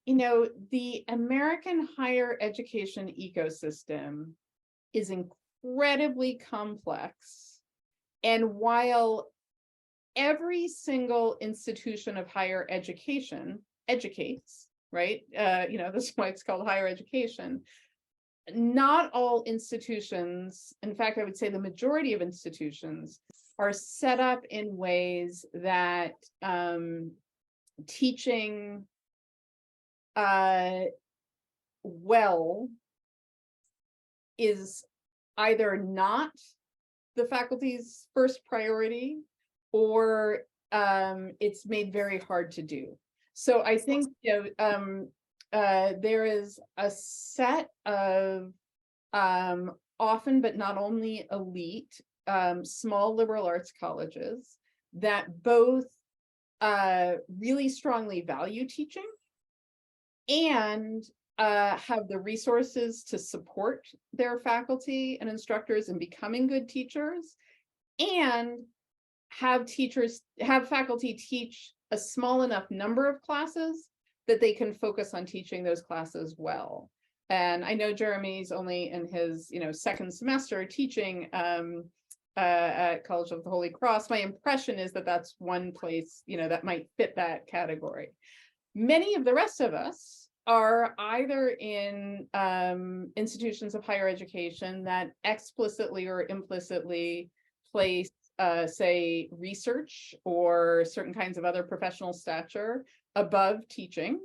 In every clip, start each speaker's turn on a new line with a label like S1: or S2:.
S1: the American higher education ecosystem is incredibly complex. And while every single institution of higher education educates, right? This is why it's called higher education. Not all institutions, in fact, I would say the majority of institutions are set up in ways that teaching well is either not the faculty's first priority, or it's made very hard to do. So I think there is a set of often, but not only elite, small liberal arts colleges that both really strongly value teaching and have the resources to support their faculty and instructors in becoming good teachers, and have faculty teach a small enough number of classes that they can focus on teaching those classes well. And I know Jeremy's only in his second semester teaching at College of the Holy Cross. My impression is that that's one place that might fit that category. Many of the rest of us are either in institutions of higher education that explicitly or implicitly place, say, research or certain kinds of other professional stature above teaching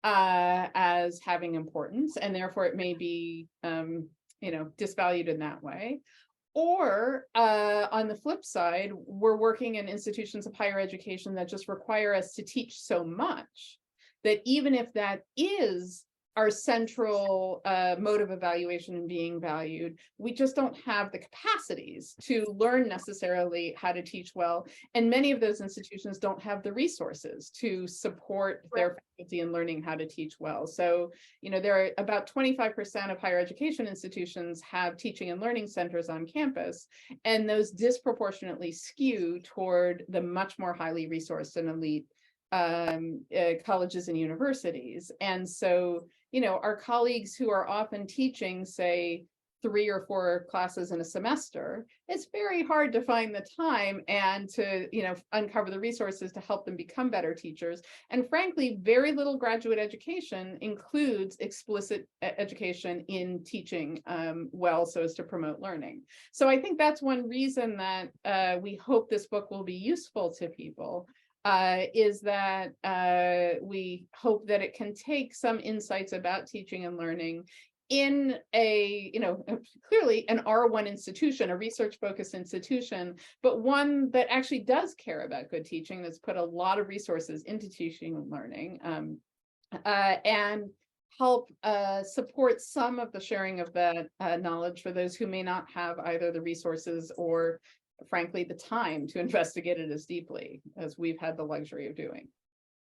S1: as having importance, and therefore it may be disvalued in that way. Or on the flip side, we're working in institutions of higher education that just require us to teach so much that even if that is our central mode of evaluation and being valued, we just don't have the capacities to learn necessarily how to teach well. And many of those institutions don't have the resources to support their faculty in learning how to teach well. So, there are about 25% of higher education institutions have teaching and learning centers on campus, and those disproportionately skew toward the much more highly resourced and elite colleges and universities. And so, our colleagues who are often teaching, say, 3 or 4 classes in a semester, it's very hard to find the time and to, uncover the resources to help them become better teachers. And frankly, very little graduate education includes explicit education in teaching well so as to promote learning. So I think that's one reason that we hope this book will be useful to people. Is that we hope that it can take some insights about teaching and learning in a, clearly an R1 institution, a research-focused institution, but one that actually does care about good teaching, that's put a lot of resources into teaching and learning, and help support some of the sharing of that knowledge for those who may not have either the resources or frankly, the time to investigate it as deeply as we've had the luxury of doing.